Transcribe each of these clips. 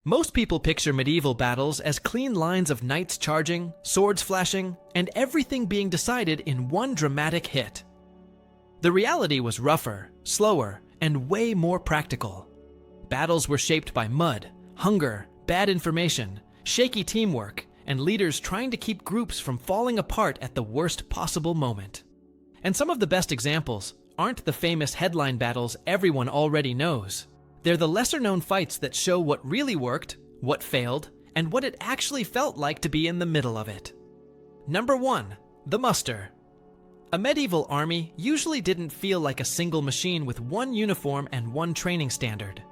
Most people picture medieval battles as clean lines of knights charging, swords flashing, and everything being decided in one dramatic hit. The reality was rougher, slower, and way more practical. Battles were shaped by mud, hunger, bad information, shaky teamwork, and leaders trying to keep groups from falling apart at the worst possible moment. And some of the best examples aren't the famous headline battles everyone already knows. They're the lesser-known fights that show what really worked, what failed, and what it actually felt like to be in the middle of it. Number 1. The muster. A medieval army usually didn't feel like a single machine with one uniform and one training standard.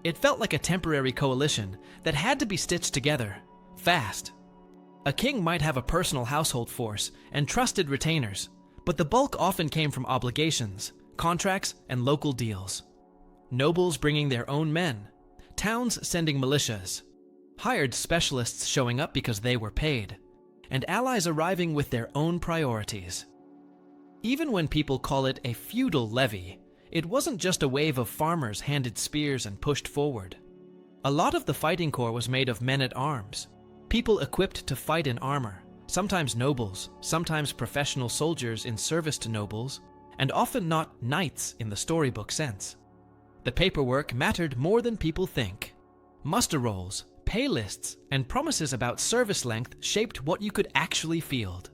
It felt like a temporary coalition that had to be stitched together, fast. A king might have a personal household force and trusted retainers, but the bulk often came from obligations, contracts, and local deals. Nobles bringing their own men, towns sending militias, hired specialists showing up because they were paid, and allies arriving with their own priorities. Even when people call it a feudal levy, it wasn't just a wave of farmers handed spears and pushed forward. A lot of the fighting corps was made of men-at-arms, people equipped to fight in armor, sometimes nobles, sometimes professional soldiers in service to nobles, and often not knights in the storybook sense. The paperwork mattered more than people think. Muster rolls, pay lists, and promises about service length shaped what you could actually field.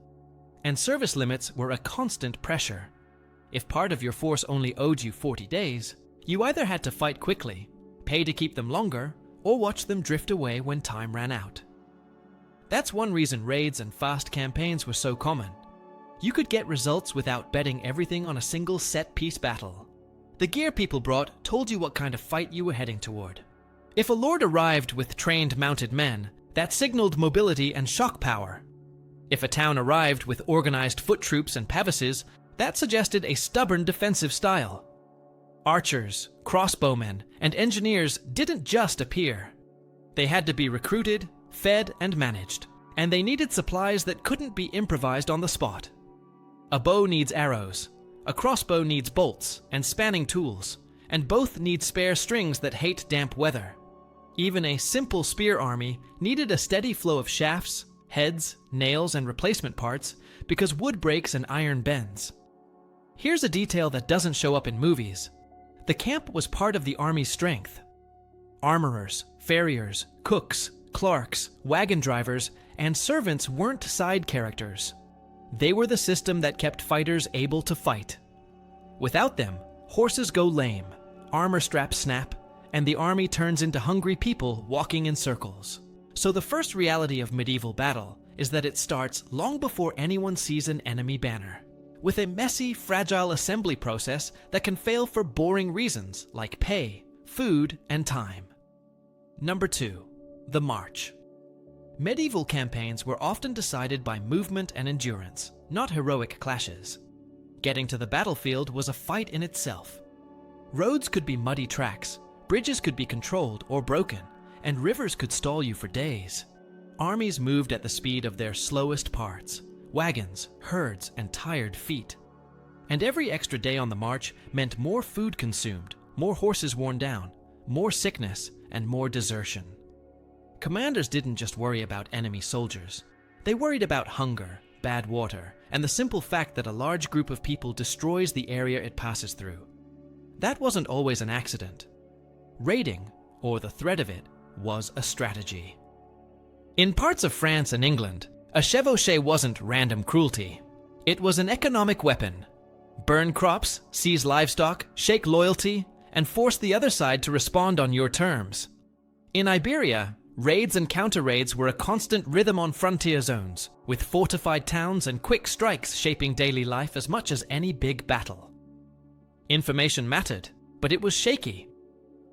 And service limits were a constant pressure. If part of your force only owed you 40 days, you either had to fight quickly, pay to keep them longer, or watch them drift away when time ran out. That's one reason raids and fast campaigns were so common. You could get results without betting everything on a single set-piece battle. The gear people brought told you what kind of fight you were heading toward. If a lord arrived with trained mounted men, that signaled mobility and shock power. If a town arrived with organized foot troops and pavises, that suggested a stubborn defensive style. Archers, crossbowmen, and engineers didn't just appear. They had to be recruited, fed, and managed, and they needed supplies that couldn't be improvised on the spot. A bow needs arrows. A crossbow needs bolts and spanning tools, and both need spare strings that hate damp weather. Even a simple spear army needed a steady flow of shafts, heads, nails, and replacement parts because wood breaks and iron bends. Here's a detail that doesn't show up in movies. The camp was part of the army's strength. Armorers, farriers, cooks, clerks, wagon drivers, and servants weren't side characters. They were the system that kept fighters able to fight. Without them, horses go lame, armor straps snap, and the army turns into hungry people walking in circles. So the first reality of medieval battle is that it starts long before anyone sees an enemy banner, with a messy, fragile assembly process that can fail for boring reasons like pay, food, and time. Number 2. The march. Medieval campaigns were often decided by movement and endurance, not heroic clashes. Getting to the battlefield was a fight in itself. Roads could be muddy tracks, bridges could be controlled or broken, and rivers could stall you for days. Armies moved at the speed of their slowest parts, wagons, herds, and tired feet. And every extra day on the march meant more food consumed, more horses worn down, more sickness, and more desertion. Commanders didn't just worry about enemy soldiers. They worried about hunger, bad water, and the simple fact that a large group of people destroys the area it passes through. That wasn't always an accident. Raiding, or the threat of it, was a strategy. In parts of France and England, a chevauchée wasn't random cruelty. It was an economic weapon. Burn crops, seize livestock, shake loyalty, and force the other side to respond on your terms. In Iberia, raids and counter-raids were a constant rhythm on frontier zones, with fortified towns and quick strikes shaping daily life as much as any big battle. Information mattered, but it was shaky.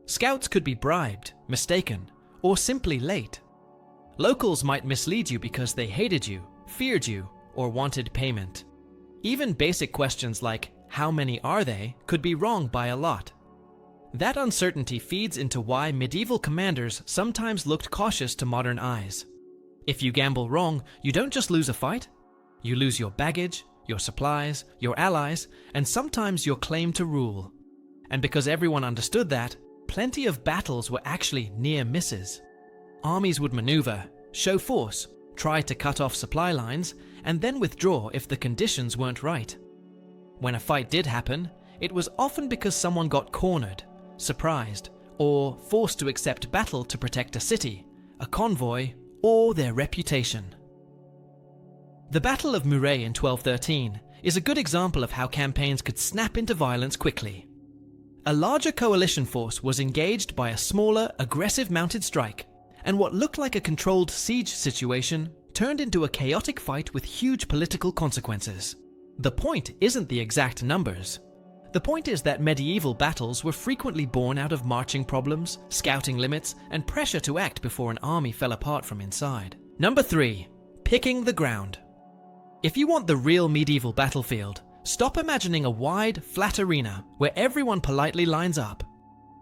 Scouts could be bribed, mistaken, or simply late. Locals might mislead you because they hated you, feared you, or wanted payment. Even basic questions like, "How many are they?" could be wrong by a lot. That uncertainty feeds into why medieval commanders sometimes looked cautious to modern eyes. If you gamble wrong, you don't just lose a fight. You lose your baggage, your supplies, your allies, and sometimes your claim to rule. And because everyone understood that, plenty of battles were actually near misses. armies would maneuver, show force, try to cut off supply lines, and then withdraw if the conditions weren't right. When a fight did happen, it was often because someone got cornered, surprised, or forced to accept battle to protect a city, a convoy, or their reputation. The Battle of Muret in 1213 is a good example of how campaigns could snap into violence quickly. A larger coalition force was engaged by a smaller, aggressive mounted strike, and what looked like a controlled siege situation turned into a chaotic fight with huge political consequences. The point isn't the exact numbers. The point is that medieval battles were frequently born out of marching problems, scouting limits, and pressure to act before an army fell apart from inside. Number 3. Picking the ground. If you want the real medieval battlefield, stop imagining a wide, flat arena where everyone politely lines up.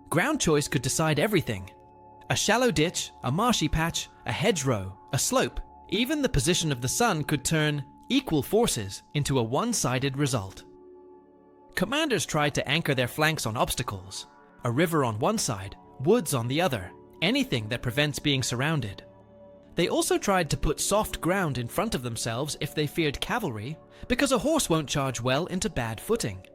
Ground choice could decide everything. A shallow ditch, a marshy patch, a hedgerow, a slope, even the position of the sun could turn equal forces into a one-sided result. Commanders tried to anchor their flanks on obstacles, a river on one side, woods on the other, anything that prevents being surrounded. They also tried to put soft ground in front of themselves if they feared cavalry, because a horse won't charge well into bad footing.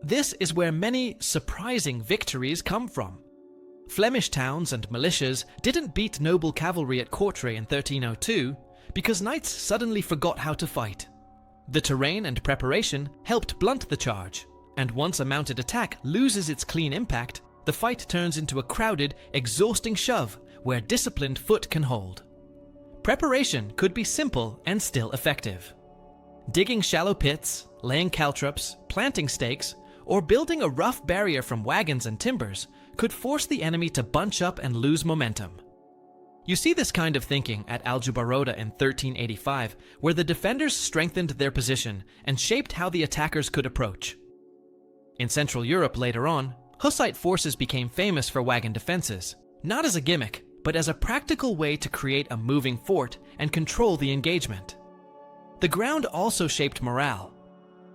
This is where many surprising victories come from. Flemish towns and militias didn't beat noble cavalry at Courtrai in 1302 because knights suddenly forgot how to fight. The terrain and preparation helped blunt the charge, and once a mounted attack loses its clean impact, the fight turns into a crowded, exhausting shove where disciplined foot can hold. Preparation could be simple and still effective. Digging shallow pits, laying caltrops, planting stakes, or building a rough barrier from wagons and timbers could force the enemy to bunch up and lose momentum. You see this kind of thinking at Aljubarrota in 1385, where the defenders strengthened their position and shaped how the attackers could approach. In Central Europe later on, Hussite forces became famous for wagon defenses, not as a gimmick, but as a practical way to create a moving fort and control the engagement. The ground also shaped morale.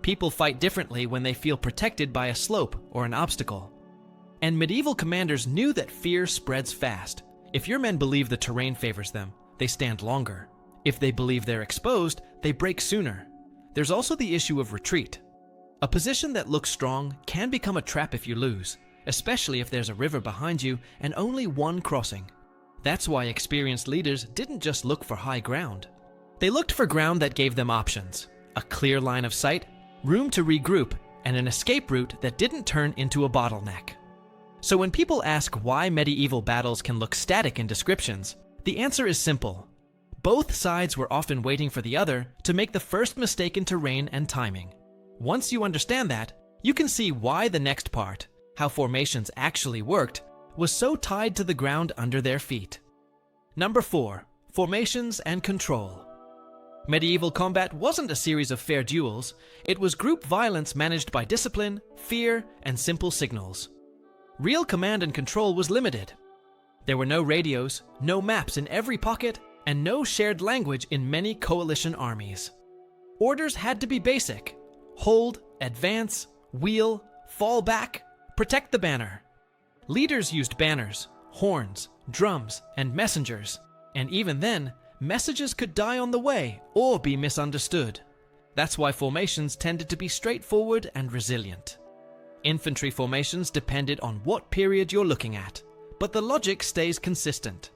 People fight differently when they feel protected by a slope or an obstacle. And medieval commanders knew that fear spreads fast. If your men believe the terrain favors them, they stand longer. If they believe they're exposed, they break sooner. There's also the issue of retreat. A position that looks strong can become a trap if you lose, especially if there's a river behind you and only one crossing. That's why experienced leaders didn't just look for high ground. They looked for ground that gave them options, a clear line of sight, room to regroup, and an escape route that didn't turn into a bottleneck. So when people ask why medieval battles can look static in descriptions, the answer is simple. Both sides were often waiting for the other to make the first mistake in terrain and timing. Once you understand that, you can see why the next part, how formations actually worked, was so tied to the ground under their feet. Number 4. Formations and control. Medieval combat wasn't a series of fair duels, it was group violence managed by discipline, fear, and simple signals. Real command and control was limited. There were no radios, no maps in every pocket, and no shared language in many coalition armies. Orders had to be basic: hold, advance, wheel, fall back, protect the banner. Leaders used banners, horns, drums, and messengers, and even then, messages could die on the way or be misunderstood. That's why formations tended to be straightforward and resilient. Infantry formations depended on what period you're looking at, but the logic stays consistent.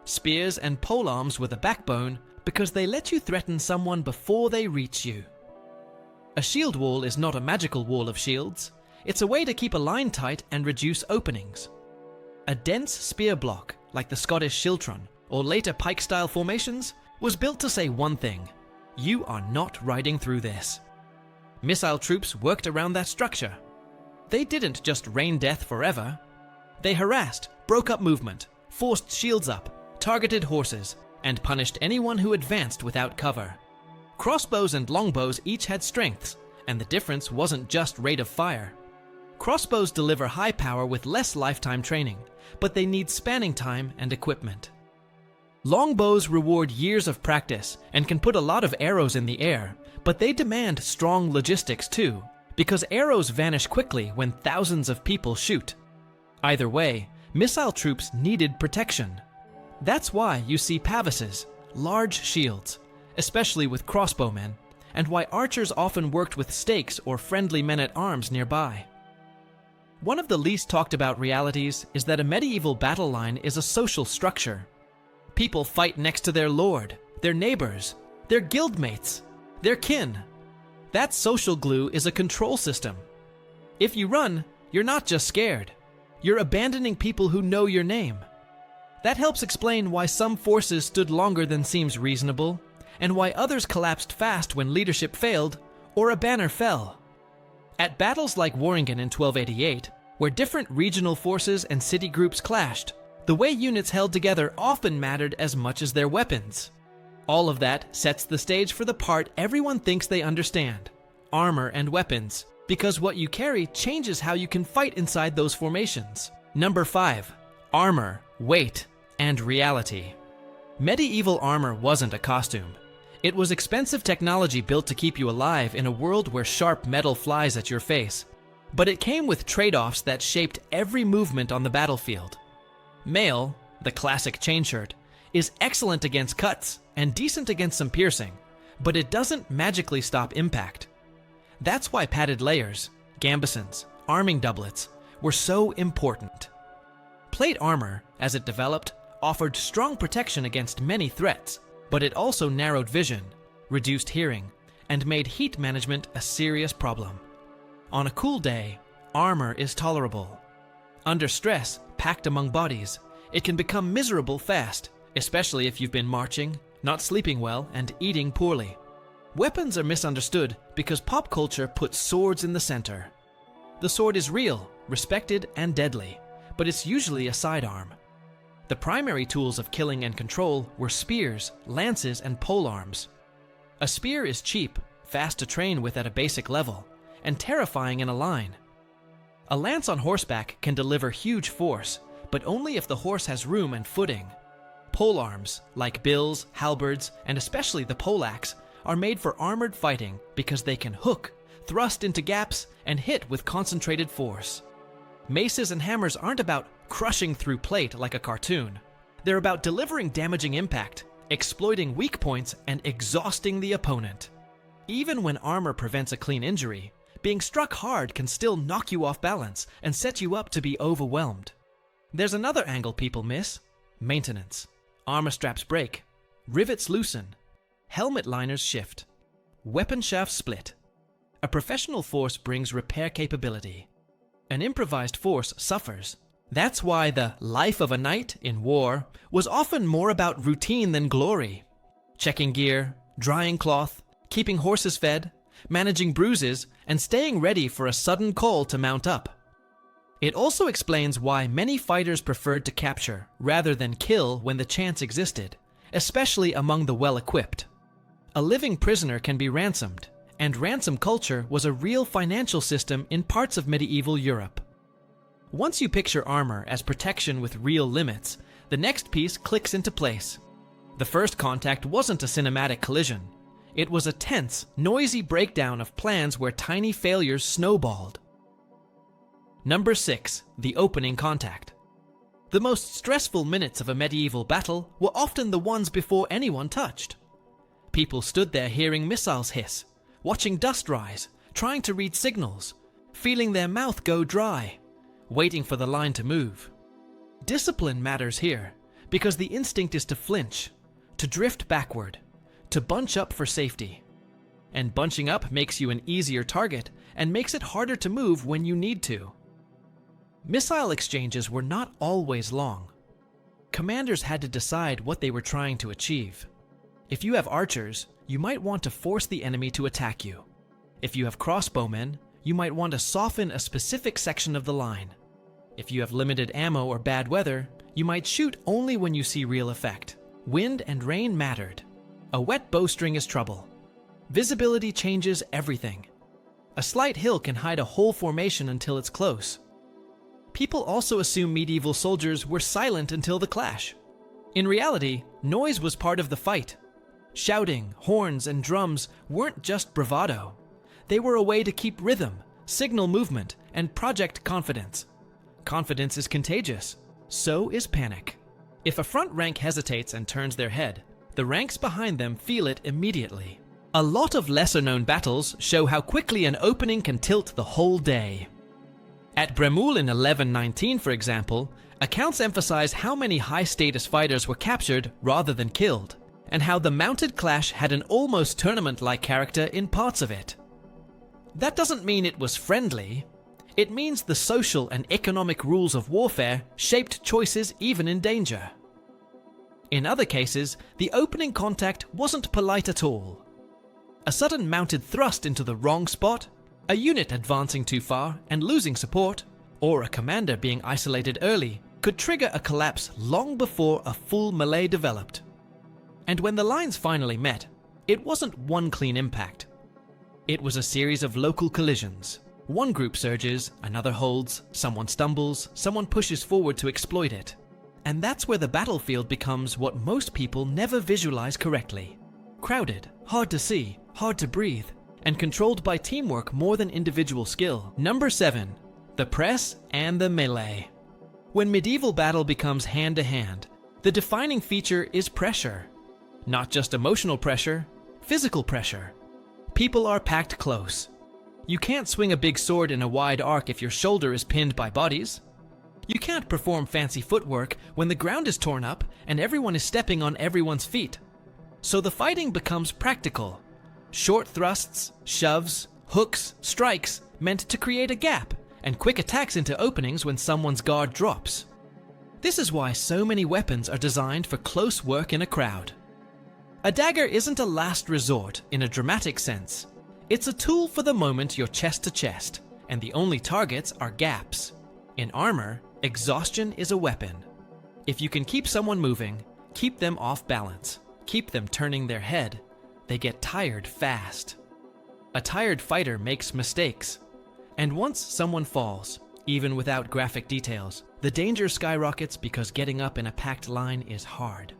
Spears and polearms were the backbone because they let you threaten someone before they reach you. A shield wall is not a magical wall of shields. It's a way to keep a line tight and reduce openings. A dense spear block, like the Scottish schiltron or later pike-style formations, was built to say one thing: you are not riding through this. Missile troops worked around that structure. They didn't just rain death forever. They harassed, broke up movement, forced shields up, targeted horses, and punished anyone who advanced without cover. Crossbows and longbows each had strengths, and the difference wasn't just rate of fire. Crossbows deliver high power with less lifetime training, but they need spanning time and equipment. Longbows reward years of practice and can put a lot of arrows in the air, but they demand strong logistics too, because arrows vanish quickly when thousands of people shoot. Either way, missile troops needed protection. That's why you see pavises, large shields, especially with crossbowmen, and why archers often worked with stakes or friendly men-at-arms nearby. One of the least talked about realities is that a medieval battle line is a social structure. People fight next to their lord, their neighbors, their guildmates, their kin. That social glue is a control system. If you run, you're not just scared. You're abandoning people who know your name. That helps explain why some forces stood longer than seems reasonable, and why others collapsed fast when leadership failed or a banner fell. At battles like Warringen in 1288, where different regional forces and city groups clashed, the way units held together often mattered as much as their weapons. All of that sets the stage for the part everyone thinks they understand: armor and weapons, because what you carry changes how you can fight inside those formations. Number 5. Armor, weight, and reality. Medieval armor wasn't a costume. It was expensive technology built to keep you alive in a world where sharp metal flies at your face. But it came with trade-offs that shaped every movement on the battlefield. Mail, the classic chain shirt, is excellent against cuts and decent against some piercing, but it doesn't magically stop impact. That's why padded layers, gambesons, arming doublets were so important. Plate armor, as it developed, offered strong protection against many threats, but it also narrowed vision, reduced hearing, and made heat management a serious problem. On a cool day, armor is tolerable. Under stress, packed among bodies, it can become miserable fast, especially if you've been marching, not sleeping well, and eating poorly. Weapons are misunderstood because pop culture puts swords in the center. The sword is real, respected, and deadly, but it's usually a sidearm. The primary tools of killing and control were spears, lances, and polearms. A spear is cheap, fast to train with at a basic level, and terrifying in a line. A lance on horseback can deliver huge force, but only if the horse has room and footing. Polearms, like bills, halberds, and especially the poleaxe, are made for armored fighting because they can hook, thrust into gaps, and hit with concentrated force. Maces and hammers aren't about crushing through plate like a cartoon. They're about delivering damaging impact, exploiting weak points, and exhausting the opponent. Even when armor prevents a clean injury, being struck hard can still knock you off balance and set you up to be overwhelmed. There's another angle people miss: maintenance. Armor straps break, rivets loosen, helmet liners shift, weapon shafts split. A professional force brings repair capability. An improvised force suffers. That's why the life of a knight in war was often more about routine than glory. Checking gear, drying cloth, keeping horses fed, managing bruises, and staying ready for a sudden call to mount up. It also explains why many fighters preferred to capture rather than kill when the chance existed, especially among the well-equipped. A living prisoner can be ransomed, and ransom culture was a real financial system in parts of medieval Europe. Once you picture armor as protection with real limits, the next piece clicks into place. The first contact wasn't a cinematic collision. It was a tense, noisy breakdown of plans where tiny failures snowballed. Number 6. The opening contact. The most stressful minutes of a medieval battle were often the ones before anyone touched. People stood there hearing missiles hiss, watching dust rise, trying to read signals, feeling their mouth go dry, waiting for the line to move. Discipline matters here, because the instinct is to flinch, to drift backward, to bunch up for safety. And bunching up makes you an easier target and makes it harder to move when you need to. Missile exchanges were not always long. Commanders had to decide what they were trying to achieve. If you have archers, you might want to force the enemy to attack you. If you have crossbowmen, you might want to soften a specific section of the line. If you have limited ammo or bad weather, you might shoot only when you see real effect. Wind and rain mattered. A wet bowstring is trouble. Visibility changes everything. A slight hill can hide a whole formation until it's close. People also assume medieval soldiers were silent until the clash. In reality, noise was part of the fight. Shouting, horns, and drums weren't just bravado. They were a way to keep rhythm, signal movement, and project confidence. Confidence is contagious. So is panic. If a front rank hesitates and turns their head, the ranks behind them feel it immediately. A lot of lesser-known battles show how quickly an opening can tilt the whole day. At Bremul in 1119, for example, accounts emphasize how many high-status fighters were captured rather than killed, and how the mounted clash had an almost tournament-like character in parts of it. That doesn't mean it was friendly. It means the social and economic rules of warfare shaped choices even in danger. In other cases, the opening contact wasn't polite at all. A sudden mounted thrust into the wrong spot, a unit advancing too far and losing support, or a commander being isolated early could trigger a collapse long before a full melee developed. And when the lines finally met, it wasn't one clean impact. It was a series of local collisions. One group surges, another holds, someone stumbles, someone pushes forward to exploit it. And that's where the battlefield becomes what most people never visualize correctly. Crowded, hard to see, hard to breathe, and controlled by teamwork more than individual skill. Number 7. The press and the melee. When medieval battle becomes hand-to-hand, the defining feature is pressure. Not just emotional pressure, physical pressure. People are packed close. You can't swing a big sword in a wide arc if your shoulder is pinned by bodies. You can't perform fancy footwork when the ground is torn up and everyone is stepping on everyone's feet. So the fighting becomes practical. Short thrusts, shoves, hooks, strikes meant to create a gap, and quick attacks into openings when someone's guard drops. This is why so many weapons are designed for close work in a crowd. A dagger isn't a last resort in a dramatic sense. It's a tool for the moment you're chest to chest, and the only targets are gaps. In armor, exhaustion is a weapon. If you can keep someone moving, keep them off balance, keep them turning their head, they get tired fast. A tired fighter makes mistakes. And once someone falls, even without graphic details, the danger skyrockets because getting up in a packed line is hard.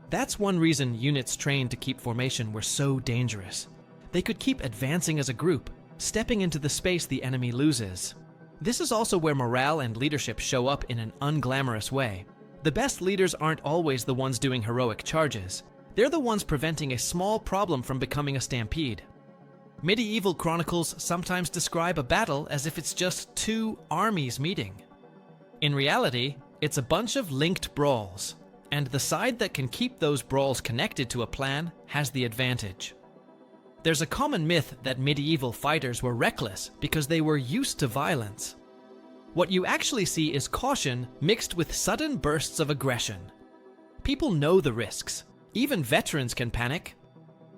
That's one reason units trained to keep formation were so dangerous. They could keep advancing as a group, stepping into the space the enemy loses. This is also where morale and leadership show up in an unglamorous way. The best leaders aren't always the ones doing heroic charges. They're the ones preventing a small problem from becoming a stampede. Medieval chronicles sometimes describe a battle as if it's just two armies meeting. In reality, it's a bunch of linked brawls, and the side that can keep those brawls connected to a plan has the advantage. There's a common myth that medieval fighters were reckless because they were used to violence. What you actually see is caution mixed with sudden bursts of aggression. People know the risks. Even veterans can panic.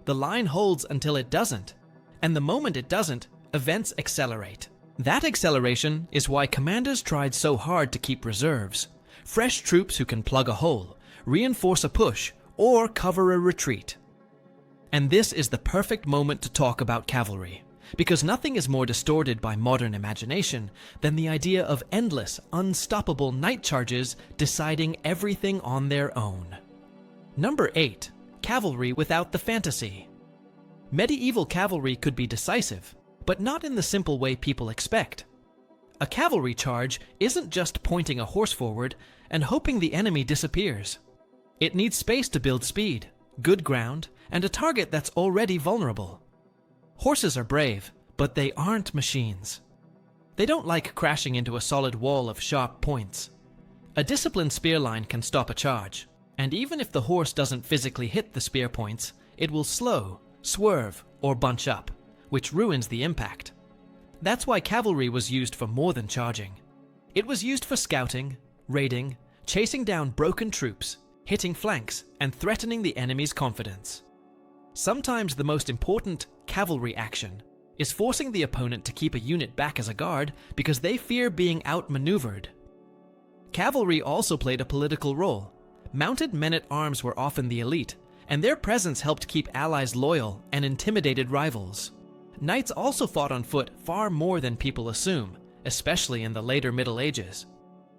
The line holds until it doesn't, and the moment it doesn't, events accelerate. That acceleration is why commanders tried so hard to keep reserves, fresh troops who can plug a hole, reinforce a push, or cover a retreat. And this is the perfect moment to talk about cavalry, because nothing is more distorted by modern imagination than the idea of endless, unstoppable night charges deciding everything on their own. Number 8. Cavalry without the fantasy. Medieval cavalry could be decisive, but not in the simple way people expect. A cavalry charge isn't just pointing a horse forward and hoping the enemy disappears. It needs space to build speed, good ground, and a target that's already vulnerable. Horses are brave, but they aren't machines. They don't like crashing into a solid wall of sharp points. A disciplined spear line can stop a charge, and even if the horse doesn't physically hit the spear points, it will slow, swerve, or bunch up, which ruins the impact. That's why cavalry was used for more than charging. It was used for scouting, raiding, chasing down broken troops, hitting flanks, and threatening the enemy's confidence. Sometimes the most important cavalry action is forcing the opponent to keep a unit back as a guard because they fear being outmaneuvered. Cavalry also played a political role. Mounted men-at-arms were often the elite, and their presence helped keep allies loyal and intimidated rivals. Knights also fought on foot far more than people assume, especially in the later Middle Ages.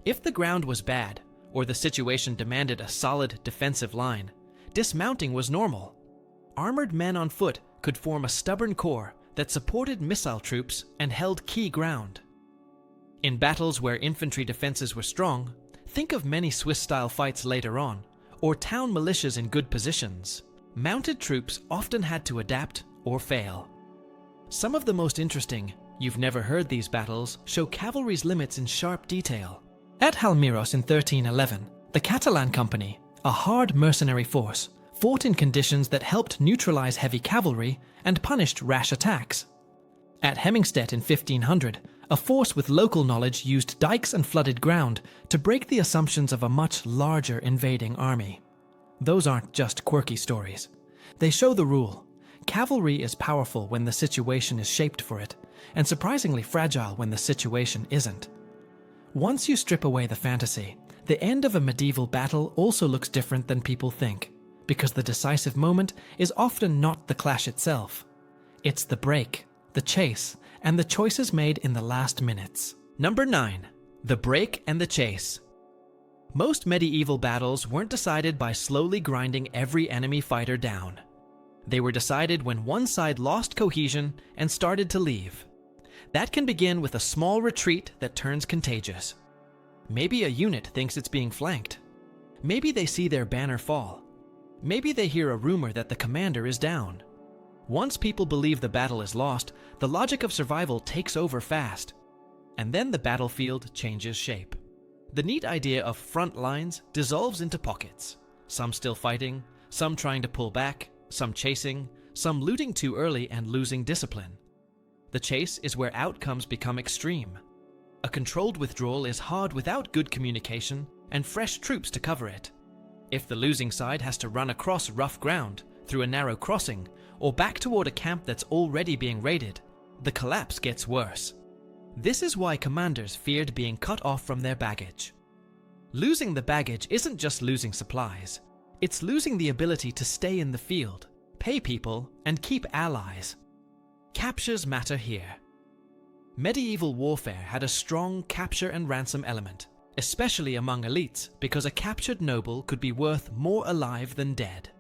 If the ground was bad, or the situation demanded a solid defensive line, dismounting was normal. Armored men on foot could form a stubborn core that supported missile troops and held key ground. In battles where infantry defenses were strong, Think of many Swiss-style fights later on, or town militias in good positions. Mounted troops often had to adapt or fail. Some of the most interesting, you've never heard these battles, show cavalry's limits in sharp detail. At Almiros in 1311, the Catalan Company, a hard mercenary force, fought in conditions that helped neutralize heavy cavalry and punished rash attacks. At Hemmingstedt in 1500, a force with local knowledge used dikes and flooded ground to break the assumptions of a much larger invading army. Those aren't just quirky stories. They show the rule. Cavalry is powerful when the situation is shaped for it, and surprisingly fragile when the situation isn't. Once you strip away the fantasy, the end of a medieval battle also looks different than people think, because the decisive moment is often not the clash itself. It's the break, the chase, and the choices made in the last minutes. Number 9. The break and the chase. Most medieval battles weren't decided by slowly grinding every enemy fighter down. They were decided when one side lost cohesion and started to leave. That can begin with a small retreat that turns contagious. Maybe a unit thinks it's being flanked. Maybe they see their banner fall. Maybe they hear a rumor that the commander is down. Once people believe the battle is lost, the logic of survival takes over fast. And then the battlefield changes shape. The neat idea of front lines dissolves into pockets. Some still fighting, some trying to pull back, some chasing, some looting too early and losing discipline. The chase is where outcomes become extreme. A controlled withdrawal is hard without good communication and fresh troops to cover it. If the losing side has to run across rough ground, through a narrow crossing, or back toward a camp that's already being raided, the collapse gets worse. This is why commanders feared being cut off from their baggage. Losing the baggage isn't just losing supplies. It's losing the ability to stay in the field, pay people, and keep allies. Captures matter here. Medieval warfare had a strong capture and ransom element, especially among elites, because a captured noble could be worth more alive than dead.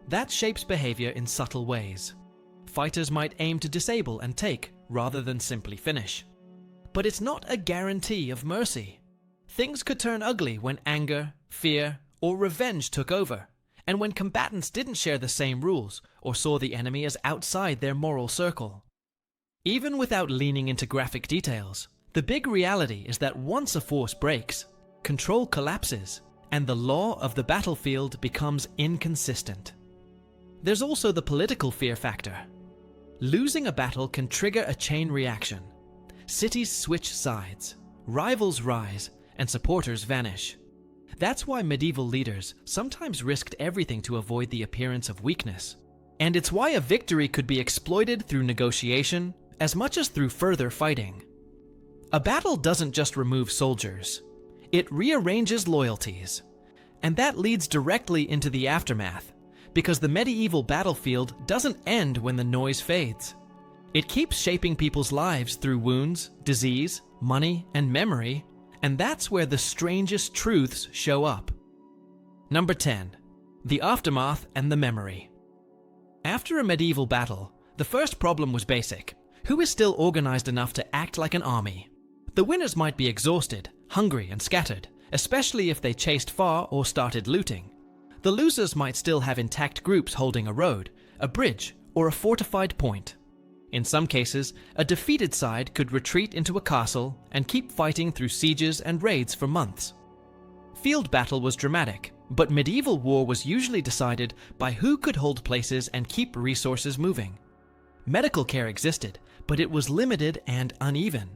That shapes behavior in subtle ways. Fighters might aim to disable and take, rather than simply finish. But it's not a guarantee of mercy. Things could turn ugly when anger, fear, or revenge took over, and when combatants didn't share the same rules or saw the enemy as outside their moral circle. Even without leaning into graphic details, the big reality is that once a force breaks, control collapses, and the law of the battlefield becomes inconsistent. There's also the political fear factor. Losing a battle can trigger a chain reaction. Cities switch sides, rivals rise, and supporters vanish. That's why medieval leaders sometimes risked everything to avoid the appearance of weakness. And it's why a victory could be exploited through negotiation as much as through further fighting. A battle doesn't just remove soldiers, it rearranges loyalties. And that leads directly into the aftermath, because the medieval battlefield doesn't end when the noise fades. It keeps shaping people's lives through wounds, disease, money, and memory, and that's where the strangest truths show up. Number 10. The aftermath and the memory. After a medieval battle, the first problem was basic. Who is still organized enough to act like an army? The winners might be exhausted, hungry, and scattered, especially if they chased far or started looting. The losers might still have intact groups holding a road, a bridge, or a fortified point. In some cases, a defeated side could retreat into a castle and keep fighting through sieges and raids for months. Field battle was dramatic, but medieval war was usually decided by who could hold places and keep resources moving. Medical care existed, but it was limited and uneven.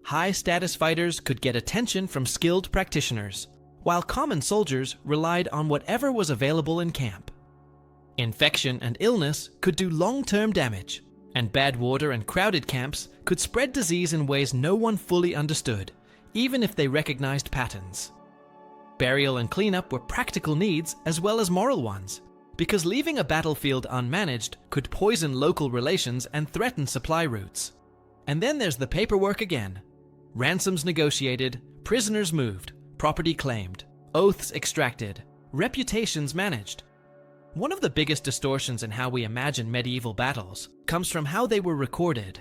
High-status fighters could get attention from skilled practitioners, while common soldiers relied on whatever was available in camp. Infection and illness could do long-term damage, and bad water and crowded camps could spread disease in ways no one fully understood, even if they recognized patterns. Burial and cleanup were practical needs as well as moral ones, because leaving a battlefield unmanaged could poison local relations and threaten supply routes. And then there's the paperwork again. Ransoms negotiated, prisoners moved, property claimed, oaths extracted, reputations managed. One of the biggest distortions in how we imagine medieval battles comes from how they were recorded.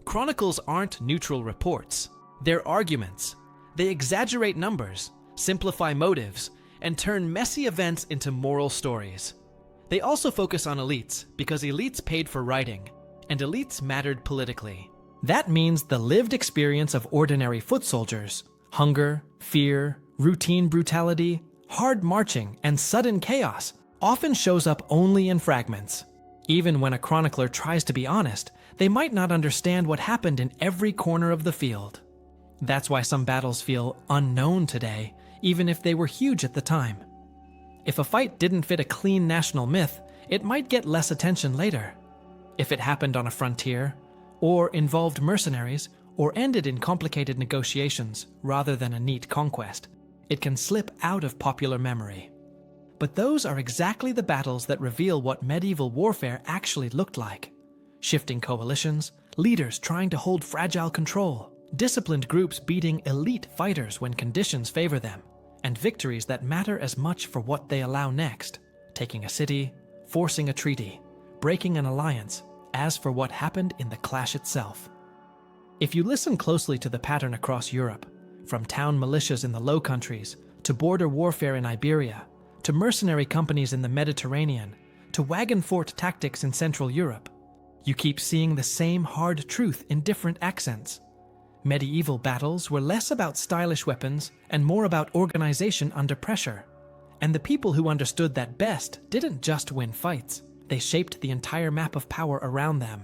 Chronicles aren't neutral reports. They're arguments. They exaggerate numbers, simplify motives, and turn messy events into moral stories. They also focus on elites because elites paid for writing, and elites mattered politically. That means the lived experience of ordinary foot soldiers, hunger, fear, routine brutality, hard marching, and sudden chaos, often shows up only in fragments. Even when a chronicler tries to be honest, they might not understand what happened in every corner of the field. That's why some battles feel unknown today, even if they were huge at the time. If a fight didn't fit a clean national myth, it might get less attention later. If it happened on a frontier, or involved mercenaries, or ended in complicated negotiations rather than a neat conquest, it can slip out of popular memory. But those are exactly the battles that reveal what medieval warfare actually looked like. Shifting coalitions, leaders trying to hold fragile control, disciplined groups beating elite fighters when conditions favor them, and victories that matter as much for what they allow next, taking a city, forcing a treaty, breaking an alliance, as for what happened in the clash itself. If you listen closely to the pattern across Europe, from town militias in the Low Countries, to border warfare in Iberia, to mercenary companies in the Mediterranean, to wagon fort tactics in Central Europe, you keep seeing the same hard truth in different accents. Medieval battles were less about stylish weapons and more about organization under pressure. And the people who understood that best didn't just win fights, they shaped the entire map of power around them.